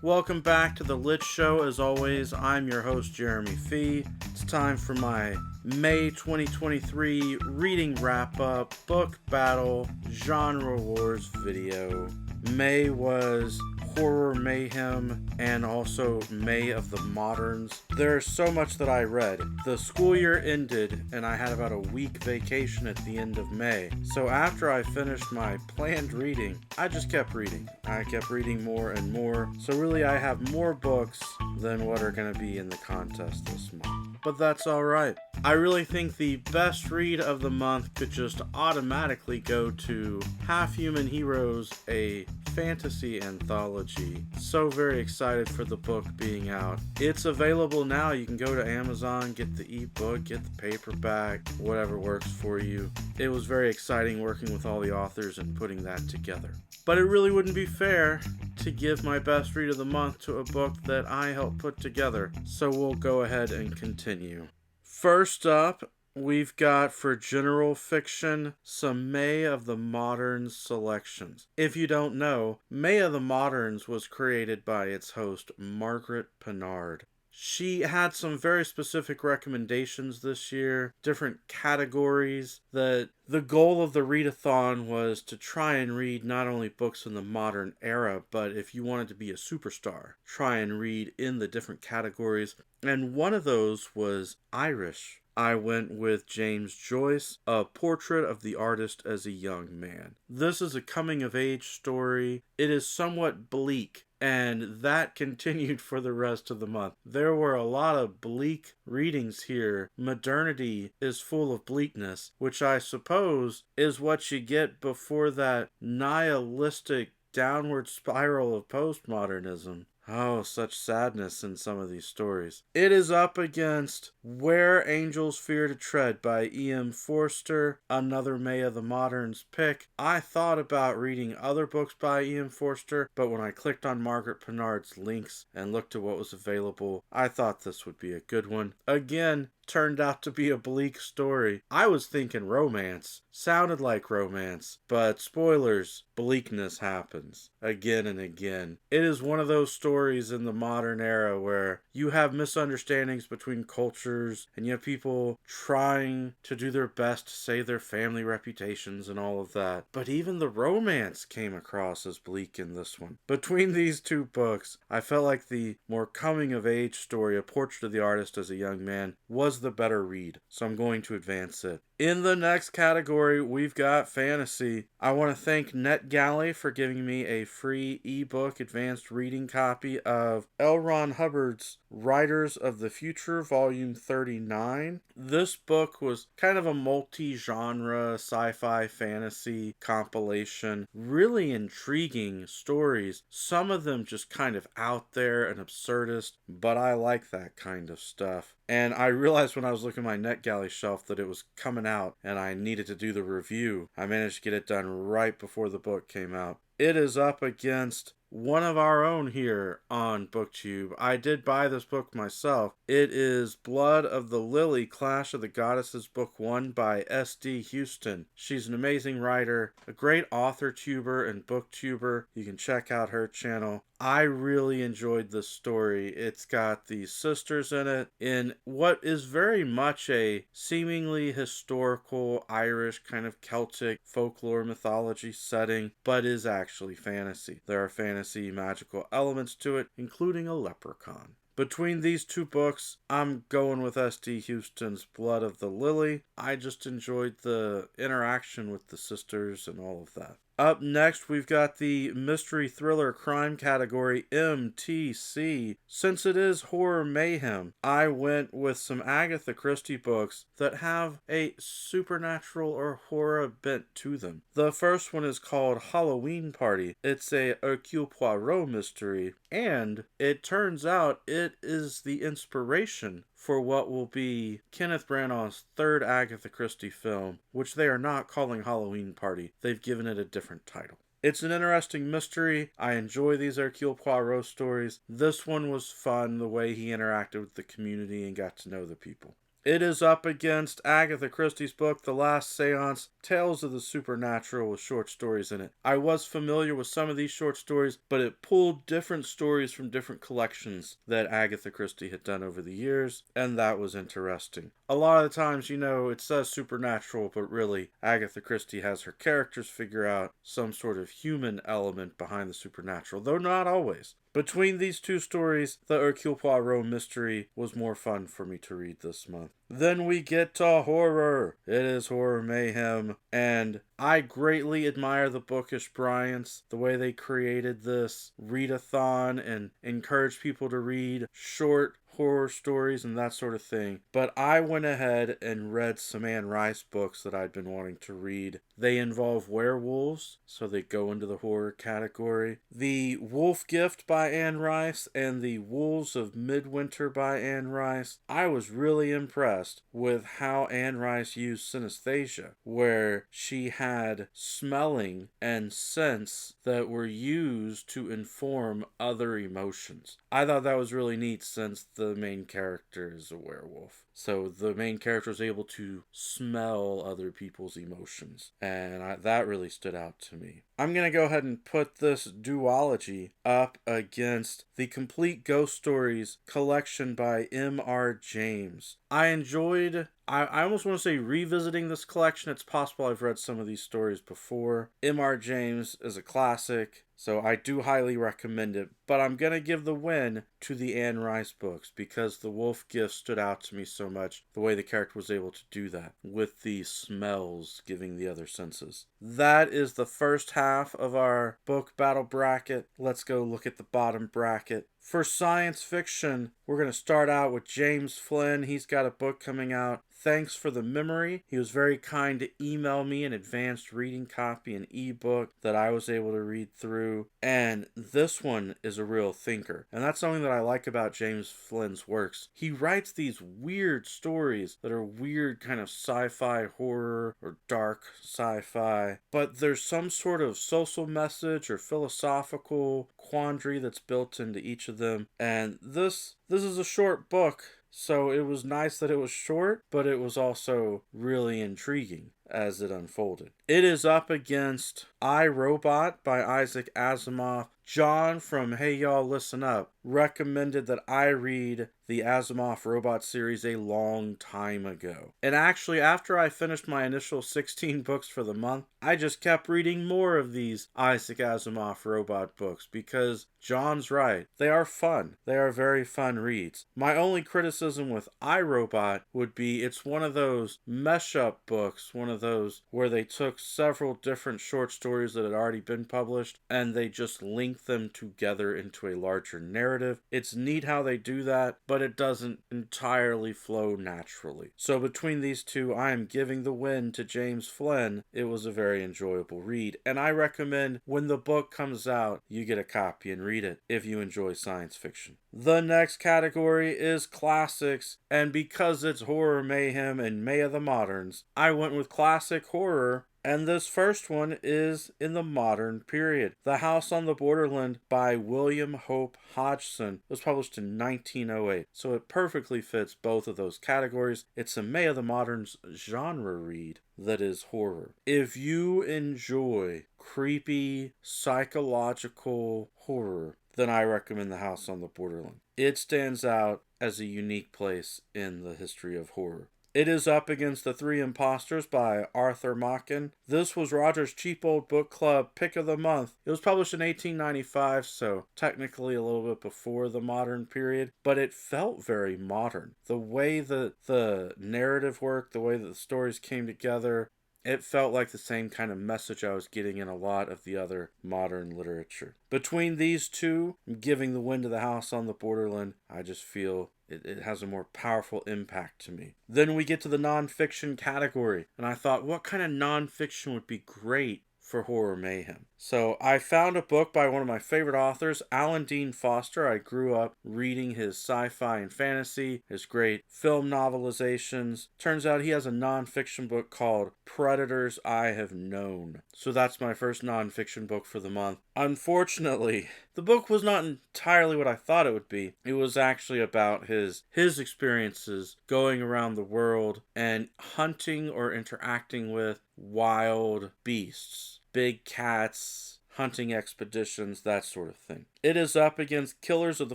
Welcome back to The Lit Show. As always, I'm your host, Jeremy Fee. It's time for my May 2023 reading wrap-up, book battle, genre wars video. May was horror mayhem and also May of the Moderns. There's so much that I read. The school year ended and I had about a week vacation at the end of May. So after I finished my planned reading, I just kept reading. I kept reading more and more. So really I have more books than what are going to be in the contest this month. But that's alright. I really think the best read of the month could just automatically go to Half Human Heroes, a fantasy anthology. So very excited for the book being out. It's available now. You can go to Amazon, get the ebook, get the paperback, whatever works for you. It was very exciting working with all the authors and putting that together. But it really wouldn't be fair to give my best read of the month to a book that I helped put together. So we'll go ahead and continue. First up, we've got for general fiction some May of the Moderns selections. If you don't know, May of the Moderns was created by its host, Margaret Pinard. She had some very specific recommendations this year, different categories. The goal of the readathon was to try and read not only books in the modern era, but if you wanted to be a superstar, try and read in the different categories. And one of those was Irish. I went with James Joyce, A Portrait of the Artist as a Young Man. This is a coming-of-age story. It is somewhat bleak, and that continued for the rest of the month. There were a lot of bleak readings here. Modernity is full of bleakness, which I suppose is what you get before that nihilistic downward spiral of postmodernism. Oh, such sadness in some of these stories. It is up against Where Angels Fear to Tread by E.M. Forster, another May of the Moderns pick. I thought about reading other books by E.M. Forster, but when I clicked on Margaret Pinard's links and looked at what was available, I thought this would be a good one. Again, turned out to be a bleak story. I was thinking romance. Sounded like romance. But spoilers, bleakness happens. Again and again. It is one of those stories in the modern era where you have misunderstandings between cultures and you have people trying to do their best to save their family reputations and all of that. But even the romance came across as bleak in this one. Between these two books, I felt like the more coming-of-age story, A Portrait of the Artist as a Young Man, was the better read, so I'm going to advance it. In the next category, we've got fantasy. I want to thank NetGalley for giving me a free ebook advanced reading copy of L. Ron Hubbard's Writers of the Future, Volume 39. This book was kind of a multi-genre sci-fi fantasy compilation. Really intriguing stories. Some of them just kind of out there and absurdist, but I like that kind of stuff. And I realized when I was looking at my NetGalley shelf that it was coming out and I needed to do the review. I managed to get it done right before the book came out. It is up against one of our own here on BookTube. I did buy this book myself. It is Blood of the Lily, Clash of the Goddesses, Book 1 by S.D. Huston. She's an amazing writer, a great AuthorTuber and BookTuber. You can check out her channel. I really enjoyed this story. It's got these sisters in it in what is very much a seemingly historical Irish kind of Celtic folklore mythology setting, but is actually fantasy. There are fantasy magical elements to it, including a leprechaun. Between these two books, I'm going with S.D. Huston's Blood of the Lily. I just enjoyed the interaction with the sisters and all of that. Up next, we've got the mystery thriller crime category, MTC. Since it is horror mayhem, I went with some Agatha Christie books that have a supernatural or horror bent to them. The first one is called Halloween Party. It's a Hercule Poirot mystery, and it turns out it is the inspiration for what will be Kenneth Branagh's third Agatha Christie film, which they are not calling Halloween Party. They've given it a different title. It's an interesting mystery. I enjoy these Hercule Poirot stories. This one was fun, the way he interacted with the community and got to know the people. It is up against Agatha Christie's book, The Last Seance, Tales of the Supernatural with short stories in it. I was familiar with some of these short stories, but it pulled different stories from different collections that Agatha Christie had done over the years, and that was interesting. A lot of the times, it says supernatural, but really, Agatha Christie has her characters figure out some sort of human element behind the supernatural, though not always. Between these two stories, the Hercule Poirot mystery was more fun for me to read this month. Then we get to horror. It is Horror Mayhem, and I greatly admire the Bookish Bryants, the way they created this readathon and encouraged people to read short horror stories and that sort of thing. But I went ahead and read some Anne Rice books that I'd been wanting to read. They involve werewolves, so they go into the horror category. The Wolf Gift by Anne Rice and The Wolves of Midwinter by Anne Rice. I was really impressed with how Anne Rice used synesthesia, where she had smelling and sense that were used to inform other emotions. I thought that was really neat since the main character is a werewolf. So the main character is able to smell other people's emotions. And that really stood out to me. I'm going to go ahead and put this duology up against the Complete Ghost Stories collection by M.R. James. I enjoyed... I almost want to say revisiting this collection. It's possible I've read some of these stories before. M.R. James is a classic, so I do highly recommend it. But I'm going to give the win to the Anne Rice books because The Wolf Gift stood out to me so much. The way the character was able to do that with the smells giving the other senses. That is the first half of our book battle bracket. Let's go look at the bottom bracket. For science fiction, we're going to start out with James Flynn. He's got a book coming out, Thanks for the Memory. He was very kind to email me an advanced reading copy, an ebook that I was able to read through. And this one is a real thinker. And that's something that I like about James Flynn's works. He writes these weird stories that are weird kind of sci-fi horror or dark sci-fi. But there's some sort of social message or philosophical quandary that's built into each of them. And this is a short book. So it was nice that it was short, but it was also really intriguing as it unfolded. It is up against I, Robot by Isaac Asimov. John from Hey Y'all Listen Up recommended that I read the Asimov Robot series a long time ago. And actually, after I finished my initial 16 books for the month, I just kept reading more of these Isaac Asimov Robot books because John's right. They are fun. They are very fun reads. My only criticism with iRobot would be it's one of those mesh-up books, one of those where they took several different short stories that had already been published and they just linked them together into a larger narrative. It's neat how they do that, but it doesn't entirely flow naturally. So between these two, I am giving the win to James Flynn. It was a very enjoyable read, and I recommend when the book comes out, you get a copy and read it if you enjoy science fiction. The next category is classics, and because it's Horror Mayhem and May of the Moderns, I went with classic horror. And this first one is in the modern period. The House on the Borderland by William Hope Hodgson was published in 1908. So it perfectly fits both of those categories. It's a May of the Moderns genre read that is horror. If you enjoy creepy, psychological horror, then I recommend The House on the Borderland. It stands out as a unique place in the history of horror. It is up against The Three Imposters by Arthur Machen. This was Roger's Cheap Old Book Club Pick of the Month. It was published in 1895, so technically a little bit before the modern period, but it felt very modern. The way that the narrative worked, the way that the stories came together, it felt like the same kind of message I was getting in a lot of the other modern literature. Between these two, I'm giving the win to The House on the Borderland. I just feel it has a more powerful impact to me. Then we get to the nonfiction category, and I thought, what kind of nonfiction would be great for Horror Mayhem? So I found a book by one of my favorite authors, Alan Dean Foster. I grew up reading his sci-fi and fantasy, his great film novelizations. Turns out he has a nonfiction book called Predators I Have Known. So that's my first nonfiction book for the month. Unfortunately, the book was not entirely what I thought it would be. It was actually about his experiences going around the world and hunting or interacting with wild beasts, big cats, hunting expeditions, that sort of thing. It is up against Killers of the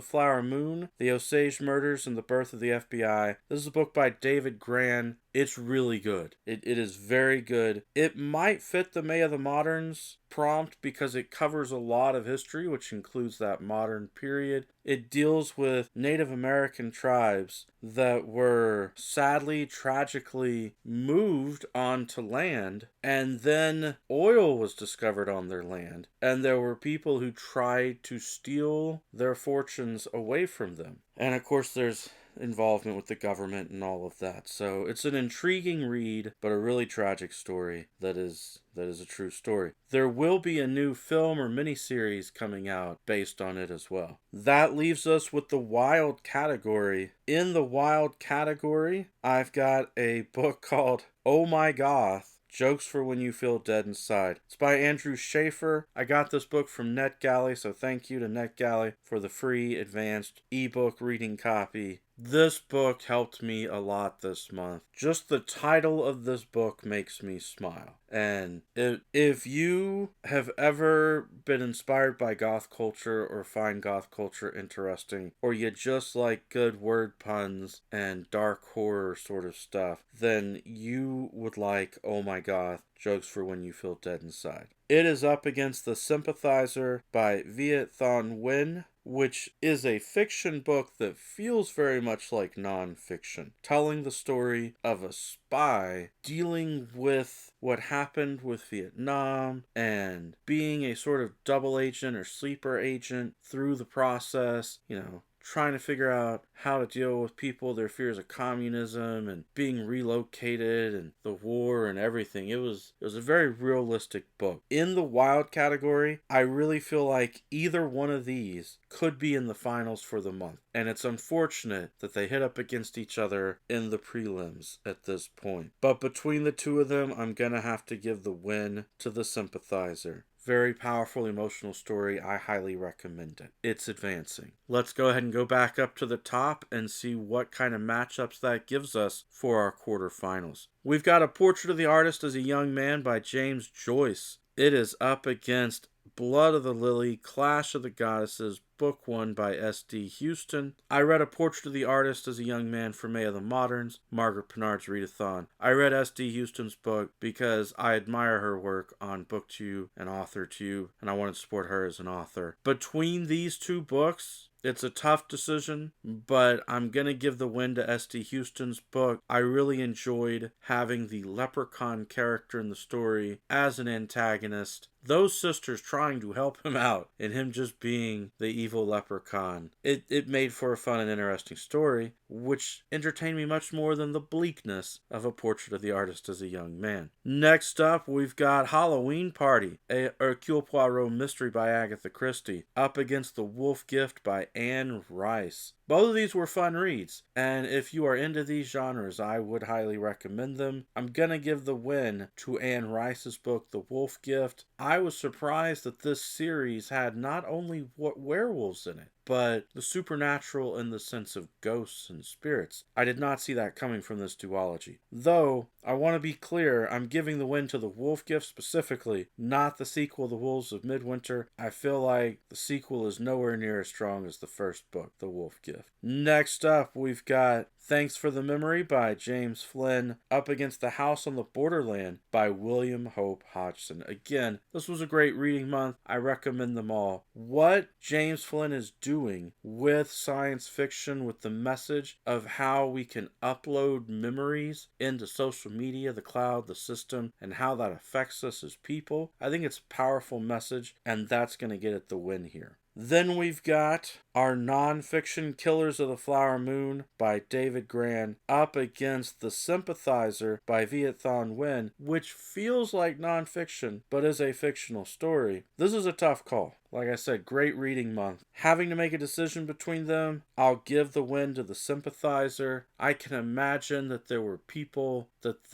Flower Moon, The Osage Murders, and the Birth of the FBI. This is a book by David Grann. It's really good. It is very good. It might fit the May of the Moderns prompt because it covers a lot of history, which includes that modern period. It deals with Native American tribes that were sadly, tragically moved onto land, and then oil was discovered on their land, and there were people who tried to steal their fortunes away from them. And of course there's involvement with the government and all of that. So it's an intriguing read, but a really tragic story that is a true story. There will be a new film or miniseries coming out based on it as well. That leaves us with the wild category. In the wild category, I've got a book called Oh My Goth, Jokes for When You Feel Dead Inside. It's by Andrew Schaefer. I got this book from NetGalley, so thank you to NetGalley for the free advanced ebook reading copy. This book helped me a lot this month. Just the title of this book makes me smile. And if you have ever been inspired by goth culture or find goth culture interesting, or you just like good word puns and dark horror sort of stuff, then you would like Oh My Goth, Jokes for When You Feel Dead Inside. It is up against The Sympathizer by Viet Thanh Nguyen, which is a fiction book that feels very much like nonfiction, telling the story of a spy dealing with what happened with Vietnam and being a sort of double agent or sleeper agent through the process, trying to figure out how to deal with people, their fears of communism and being relocated and the war and everything. It was a very realistic book. In the wild category, I really feel like either one of these could be in the finals for the month. And it's unfortunate that they hit up against each other in the prelims at this point. But between the two of them, I'm gonna have to give the win to The Sympathizer. Very powerful, emotional story. I highly recommend it. It's advancing. Let's go ahead and go back up to the top and see what kind of matchups that gives us for our quarterfinals. We've got A Portrait of the Artist as a Young Man by James Joyce. It is up against Blood of the Lily, Clash of the Goddesses, Book 1 by S.D. Huston. I read A Portrait of the Artist as a Young Man for May of the Moderns, Margaret Pinard's readathon. I read S.D. Huston's book because I admire her work on BookTube and AuthorTube, and I wanted to support her as an author. Between these two books, it's a tough decision, but I'm going to give the win to S.D. Huston's book. I really enjoyed having the leprechaun character in the story as an antagonist. Those sisters trying to help him out and him just being the evil leprechaun. It made for a fun and interesting story, which entertained me much more than the bleakness of A Portrait of the Artist as a Young Man. Next up, we've got Halloween Party, a Hercule Poirot mystery by Agatha Christie, up against The Wolf Gift by Anne Rice. Both of these were fun reads, and if you are into these genres, I would highly recommend them. I'm gonna give the win to Anne Rice's book, The Wolf Gift. I was surprised that this series had not only werewolves in it, but the supernatural in the sense of ghosts and spirits. I did not see that coming from this duology. Though, I want to be clear, I'm giving the win to The Wolf Gift specifically, not the sequel, The Wolves of Midwinter. I feel like the sequel is nowhere near as strong as the first book, The Wolf Gift. Next up, we've got Thanks for the Memory by James Flynn, up against The House on the Borderland by William Hope Hodgson. Again, this was a great reading month. I recommend them all. What James Flynn is doing with science fiction, with the message of how we can upload memories into social media, the cloud, the system, and how that affects us as people, I think it's a powerful message, and that's going to get it the win here. Then we've got our nonfiction Killers of the Flower Moon by David Grann up against The Sympathizer by Viet Thanh Nguyen, which feels like nonfiction but is a fictional story. This is a tough call. Like I said, great reading month. Having to make a decision between them, I'll give the win to The Sympathizer. I can imagine that there were people that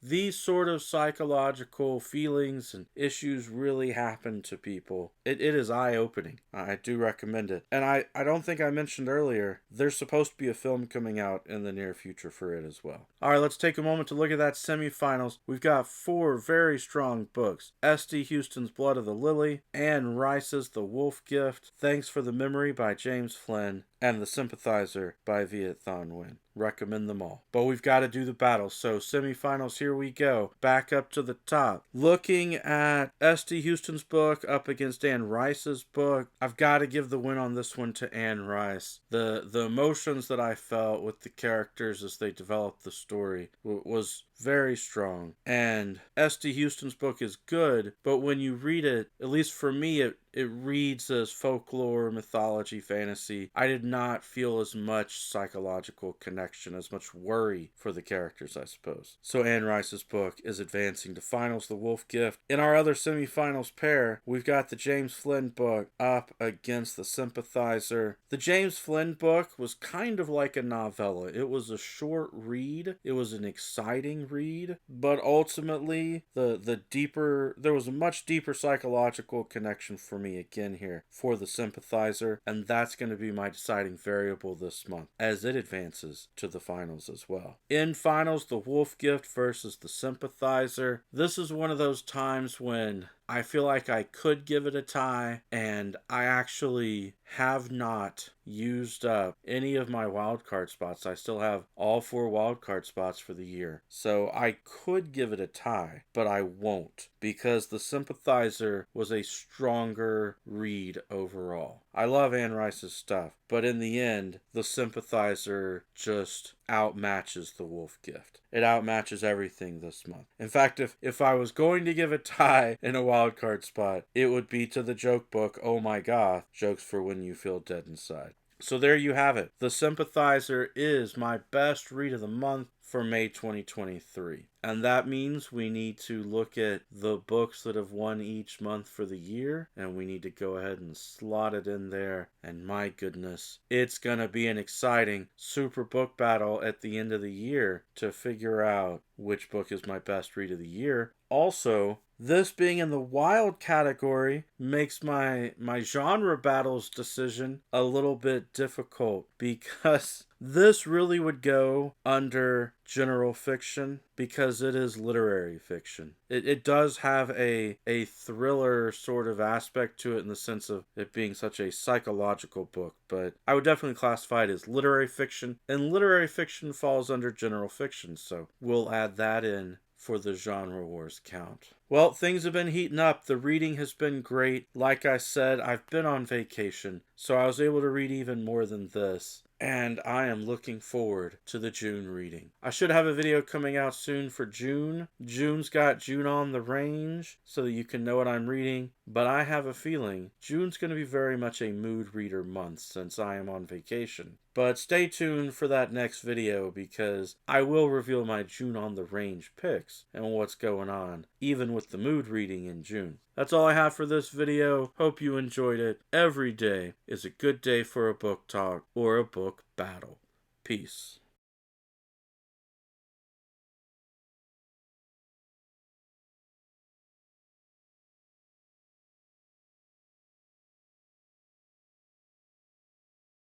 these sort of psychological feelings and issues really happen to people. It is eye-opening. I do recommend it. And I don't think I mentioned earlier, there's supposed to be a film coming out in the near future for it as well. All right, let's take a moment to look at that semifinals. We've got 4 very strong books. S.D. Huston's Blood of the Lily, Anne Rice's The Wolf Gift, Thanks for the Memory by James Flynn, and The Sympathizer by Viet Thanh Nguyen. Recommend them all. But we've got to do the battle. So semifinals, here we go. Back up to the top. Looking at S.D. Huston's book up against Anne Rice's book, I've got to give the win on this one to Anne Rice. The emotions that I felt with the characters as they developed the story was very strong. And S.D. Huston's book is good, but when you read it, at least for me, it reads as folklore, mythology, fantasy. I did not feel as much psychological connection, as much worry for the characters, I suppose. So Anne Rice's book is advancing to finals, The Wolf Gift. In our other semifinals pair, we've got the James Flynn book up against The Sympathizer. The James Flynn book was kind of like a novella. It was a short read. It was an exciting read, but ultimately there was a much deeper psychological connection for me again here for The Sympathizer, and that's going to be my deciding variable this month as it advances to the finals as well. In finals, The Wolf Gift versus The Sympathizer. This is one of those times when I feel like I could give it a tie, and I actually have not used up any of my wildcard spots. I still have all 4 wildcard spots for the year. So I could give it a tie, but I won't, because The Sympathizer was a stronger read overall. I love Anne Rice's stuff, but in the end, The Sympathizer just outmatches The Wolf Gift. It outmatches everything this month. In fact, if I was going to give a tie in a wildcard spot, it would be to the joke book, Oh My God, Jokes for When You Feel Dead Inside. So there you have it. The Sympathizer is my best read of the month for May 2023. And that means we need to look at the books that have won each month for the year, and we need to go ahead and slot it in there. And my goodness, it's going to be an exciting super book battle at the end of the year to figure out which book is my best read of the year. Also, this being in the wild category makes my genre battles decision a little bit difficult, because this really would go under general fiction because it is literary fiction. It does have a thriller sort of aspect to it in the sense of it being such a psychological book, but I would definitely classify it as literary fiction, and literary fiction falls under general fiction, so we'll add that in for the Genre Wars count. Well, things have been heating up. The reading has been great. Like I said, I've been on vacation, so I was able to read even more than this. And I am looking forward to the June reading. I should have a video coming out soon for June. June's got June on the Range, so that you can know what I'm reading. But I have a feeling June's going to be very much a mood reader month since I am on vacation. But stay tuned for that next video, because I will reveal my June on the Range picks and what's going on, even with the mood reading in June. That's all I have for this video. Hope you enjoyed it. Every day is a good day for a book talk or a book battle. Peace.